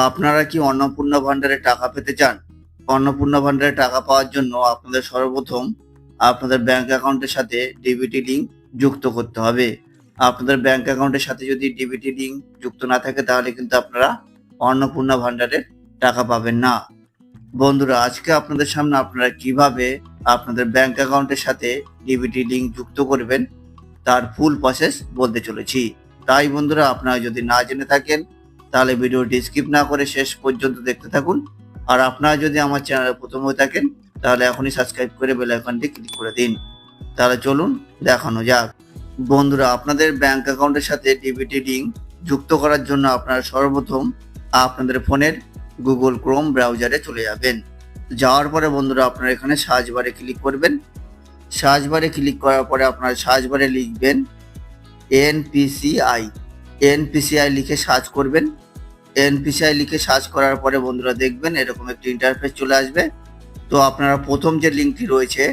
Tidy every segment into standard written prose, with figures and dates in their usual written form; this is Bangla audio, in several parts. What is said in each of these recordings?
আপনারা কি অন্নপূর্ণা ভান্ডারে টাকা পেতে চান? অন্নপূর্ণা ভান্ডারে টাকা পাওয়ার জন্য আপনাদের সর্বপ্রথম আপনাদের ব্যাংক অ্যাকাউন্টের সাথে ডিবিটি লিঙ্ক যুক্ত করতে হবে। আপনাদের ব্যাংক অ্যাকাউন্টের সাথে যদি ডিবিটি লিঙ্ক যুক্ত না থাকে তাহলে কিন্তু আপনারা অন্নপূর্ণা ভান্ডারের টাকা পাবেন না। বন্ধুরা, আজকে আপনাদের সামনে আপনারা কিভাবে আপনাদের ব্যাংক অ্যাকাউন্টের সাথে ডিবিটি লিঙ্ক যুক্ত করবেন তার ফুল প্রসেস বলতে চলেছি। তাই বন্ধুরা, আপনারা যদি না জেনে থাকেন তাহলে ভিডিওটি স্কিপ না করে শেষ পর্যন্ত দেখতে থাকুন। আর আপনারা যদি আমার চ্যানেলে প্রথম হয়ে থাকেন তাহলে এখনই সাবস্ক্রাইব করে বেল আইকনটি ক্লিক করে দিন। তাহলে চলুন দেখানো যাক। বন্ধুরা, আপনাদের ব্যাংক অ্যাকাউন্টের সাথে ডিবিটি লিঙ্ক যুক্ত করার জন্য আপনারা সর্বপ্রথম আপনাদের ফোনের গুগল ক্রোম ব্রাউজারে চলে যাবেন। যাওয়ার পরে বন্ধুরা আপনারা এখানে সার্চ বারে ক্লিক করবেন। সার্চ বারে ক্লিক করার পরে আপনারা সার্চ বারে লিখবেন এনপিসিআই লিখে সার্চ করবেন। এনপিসিআই লিখে সার্চ করার পরে বন্ধুরা দেখবেন এরকম একটি ইন্টারফেস চলে আসবে। তো আপনারা প্রথম যে লিঙ্কটি রয়েছে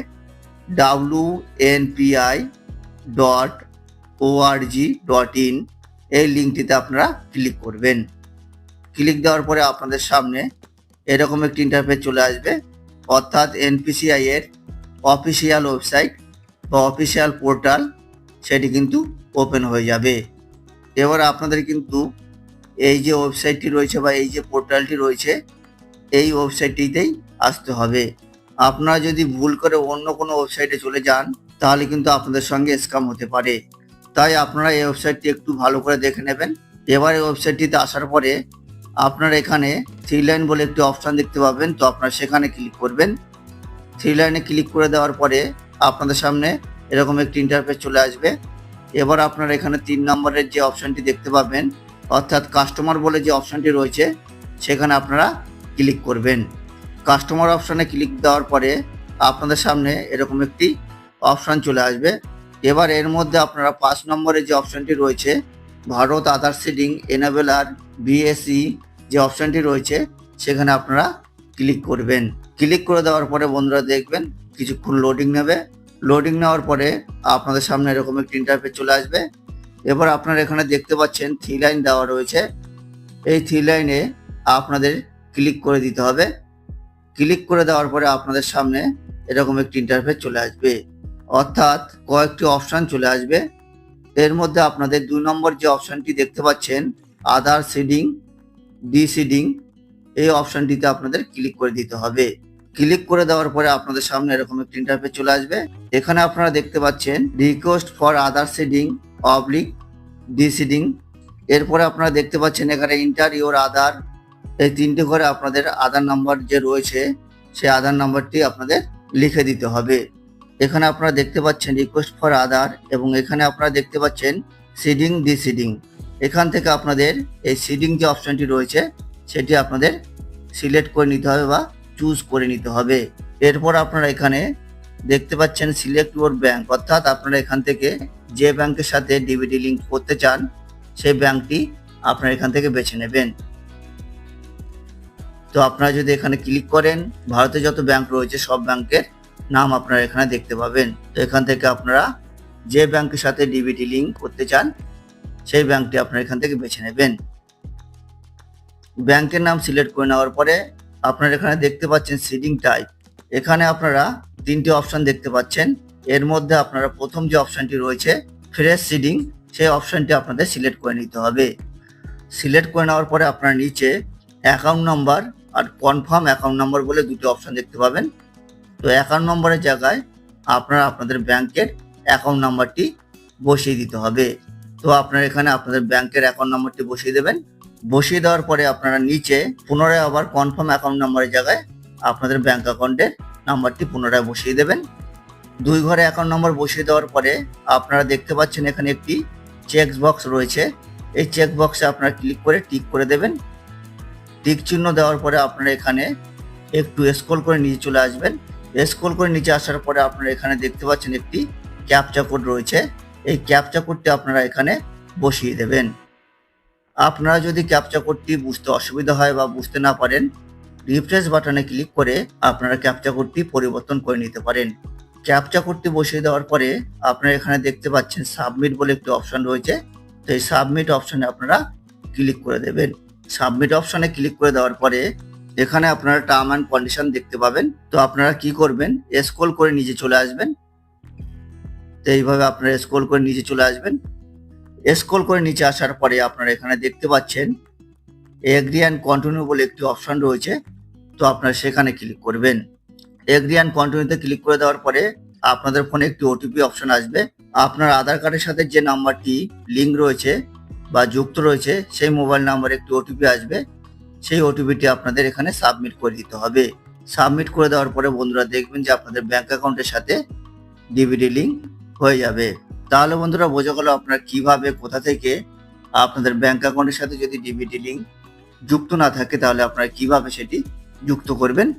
wnpi.org.in এই লিঙ্কটিতে আপনারা ক্লিক করবেন। ক্লিক দেওয়ার পরে আপনাদের সামনে এরকম একটি ইন্টারফেস চলে আসবে, অর্থাৎ এনপিসিআই এর অফিসিয়াল ওয়েবসাইট বা অফিসিয়াল পোর্টাল সেটি কিন্তু ওপেন হয়ে যাবে। এবার আপনাদের কিন্তু এই যে ওয়েবসাইটটি রয়েছে বা এই যে পোর্টালটি রয়েছে এই ওয়েবসাইটটিতেই আসতে হবে। আপনারা যদি ভুল করে অন্য কোনো ওয়েবসাইটে চলে যান তাহলে কিন্তু আপনাদের সঙ্গে স্ক্যাম হতে পারে। তাই আপনারা এই ওয়েবসাইটটি একটু ভালো করে দেখে নেবেন। এবার এই ওয়েবসাইটটিতে আসার পরে আপনারা এখানে 3 লাইন বলে একটি অপশান দেখতে পাবেন, তো আপনারা সেখানে ক্লিক করবেন। 3 লাইনে ক্লিক করে দেওয়ার পরে আপনাদের সামনে এরকম একটি ইন্টারফেস চলে আসবে। এবার আপনারা এখানে 3 নম্বরের যে অপশানটি দেখতে পাবেন, অর্থাৎ কাস্টমার বলে যে অপশানটি রয়েছে সেখানে আপনারা ক্লিক করবেন। কাস্টমার অপশানে ক্লিক দেওয়ার পরে আপনাদের সামনে এরকম একটি অপশান চলে আসবে। এবার এর মধ্যে আপনারা 5 নম্বরের যে অপশানটি রয়েছে ভারত আধার সিডিং এনেবেলার বিএসই যে অপশানটি রয়েছে সেখানে আপনারা ক্লিক করবেন। ক্লিক করে দেওয়ার পরে বন্ধুরা দেখবেন কিছুক্ষণ লোডিং নেবে। লোডিং নেওয়ার পরে আপনাদের সামনে এরকম একটি ইন্টারফেস চলে আসবে। এবার আপনারা এখানে দেখতে পাচ্ছেন 3 লাইন দেওয়া রয়েছে। এই 3 লাইনে আপনাদের ক্লিক করে দিতে হবে। ক্লিক করে দেওয়ার পরে আপনাদের সামনে এরকম একটি ইন্টারফেস চলে আসবে, অর্থাৎ কয়েকটি অপশান চলে আসবে। এর মধ্যে আপনাদের 2 নম্বর যে অপশানটি দেখতে পাচ্ছেন আধার সিডিং ডিসিডিং এই অপশানটিতে আপনাদের ক্লিক করে দিতে হবে। ক্লিক করে দেওয়ার পরে আপনাদের সামনে এরকম একটি ইন্টারফেস চলে আসবে। এখানে আপনারা দেখতে পাচ্ছেন request for Aadhaar seeding oblique deseeding. এরপরে আপনারা দেখতে পাচ্ছেন এখানে ইন্টার ইওর আধার, এই 3টে করে আপনাদের আধার নাম্বার যে রয়েছে সেই আধার নাম্বারটি আপনাদের লিখে দিতে হবে। এখানে আপনারা দেখতে পাচ্ছেন রিকোয়েস্ট ফর আধার এবং এখানে আপনারা দেখতে পাচ্ছেন সিডিং ডিসিডিং। এখান থেকে আপনাদের এই সিডিং যে অপশানটি রয়েছে সেটি আপনাদের সিলেক্ট করে নিতে হবে বা চুজ করে নিতে হবে। এরপর আপনারা এখানে দেখতে পাচ্ছেন সিলেক্ট ইউর ব্যাংক, অর্থাৎ আপনারা এখান থেকে যে ব্যাংকের সাথে ডিবিটি লিঙ্ক করতে চান সেই ব্যাংকটি আপনারা এখান থেকে বেছে নেবেন। তো আপনারা যদি এখানে ক্লিক করেন ভারতে যত ব্যাংক রয়েছে সব ব্যাংকের নাম আপনারা এখানে দেখতে পাবেন। তো এখান থেকে আপনারা যে ব্যাংকের সাথে ডিবিটি লিঙ্ক করতে চান সেই ব্যাংকটি আপনারা এখান থেকে বেছে নেবেন। ব্যাংকের নাম সিলেক্ট করে নেওয়ার পরে আপনারা এখানে দেখতে পাচ্ছেন সিডিং টাইপ। এখানে আপনারা 3টে অপশান দেখতে পাচ্ছেন। এর মধ্যে আপনারা প্রথম যে অপশানটি রয়েছে ফ্রেশ সিডিং সেই অপশানটি আপনাদের সিলেক্ট করে নিতে হবে। সিলেক্ট করে নেওয়ার পরে আপনারা নিচে অ্যাকাউন্ট নাম্বার আর কনফার্ম অ্যাকাউন্ট নাম্বার বলে 2টি অপশান দেখতে পাবেন। তো অ্যাকাউন্ট নম্বরের জায়গায় আপনারা আপনাদের ব্যাংকের অ্যাকাউন্ট নাম্বারটি বসিয়ে দিতে হবে। তো আপনারা এখানে আপনাদের ব্যাংকের অ্যাকাউন্ট নাম্বারটি বসিয়ে দেবেন। বসিয়ে দেওয়ার পরে আপনারা নিচে পুনরায় আবার কনফার্ম অ্যাকাউন্ট নাম্বারের জায়গায় আপনাদের ব্যাংক অ্যাকাউন্টের নাম্বারটি পুনরায় বসিয়ে দেবেন। 2 ঘরে অ্যাকাউন্ট নম্বর বসিয়ে দেওয়ার পরে আপনারা দেখতে পাচ্ছেন এখানে একটি চেক বক্স রয়েছে। এই চেক বক্সে আপনারা ক্লিক করে টিক করে দেবেন। টিক চিহ্ন দেওয়ার পরে আপনারা এখানে একটু স্ক্রল করে নিচে চলে আসবেন। স্ক্রল করে নিচে আসার পরে আপনারা এখানে দেখতে পাচ্ছেন একটি ক্যাপচা কোড রয়েছে। এই ক্যাপচা কোডটি আপনারা এখানে বসিয়ে দেবেন। আপনারা যদি ক্যাপচা কোডটি বুঝতে অসুবিধা হয় বা বুঝতে না পারেন রিফ্রেশ বাটনে ক্লিক করে আপনারা ক্যাপচা কোডটি পরিবর্তন করে নিতে পারেন। ক্যাপচা কোডটি বসিয়ে দেওয়ার পরে আপনারা এখানে দেখতে পাচ্ছেন সাবমিট বলে একটি অপশান রয়েছে। তো এই সাবমিট অপশানে আপনারা ক্লিক করে দেবেন। সাবমিট অপশনে ক্লিক করে দেওয়ার পরে এখানে আপনারা টার্ম অ্যান্ড কন্ডিশন দেখতে পাবেন। তো আপনারা কি করবেন, স্ক্রল করে নিচে চলে আসবেন। তো এইভাবে আপনারা স্ক্রল করে নিচে চলে আসবেন। স্ক্রল করে নিচে আসার পরে আপনারা এখানে দেখতে পাচ্ছেন এগ্রি অ্যান্ড কন্টিনিউ বলে একটি অপশন রয়েছে। তো আপনারা সেখানে ক্লিক করবেন। এগ্রি অ্যান্ড কন্টিনিউতে ক্লিক করে দেওয়ার পরে আপনাদের ফোনে একটি ওটিপি অপশন আসবে। আপনার আধার কার্ডের সাথে যে নাম্বারটি লিঙ্ক রয়েছে বা যুক্ত রয়েছে সেই মোবাইল নাম্বারে একটি ওটিপি আসবে। সেই ওটিপিটি আপনাদের এখানে সাবমিট করে দিতে হবে। সাবমিট করে দেওয়ার পরে বন্ধুরা দেখবেন যে আপনাদের ব্যাংক অ্যাকাউন্টের সাথে ডিবিটি লিঙ্ক হয়ে যাবে। তাহলে বন্ধুরা বোঝা গেল আপনারা কিভাবে কোথা থেকে আপনাদের ব্যাংক অ্যাকাউন্টের সাথে যদি ডিবিটি লিঙ্ক যুক্ত না থাকে তাহলে আপনারা কিভাবে সেটি যুক্ত করবেন।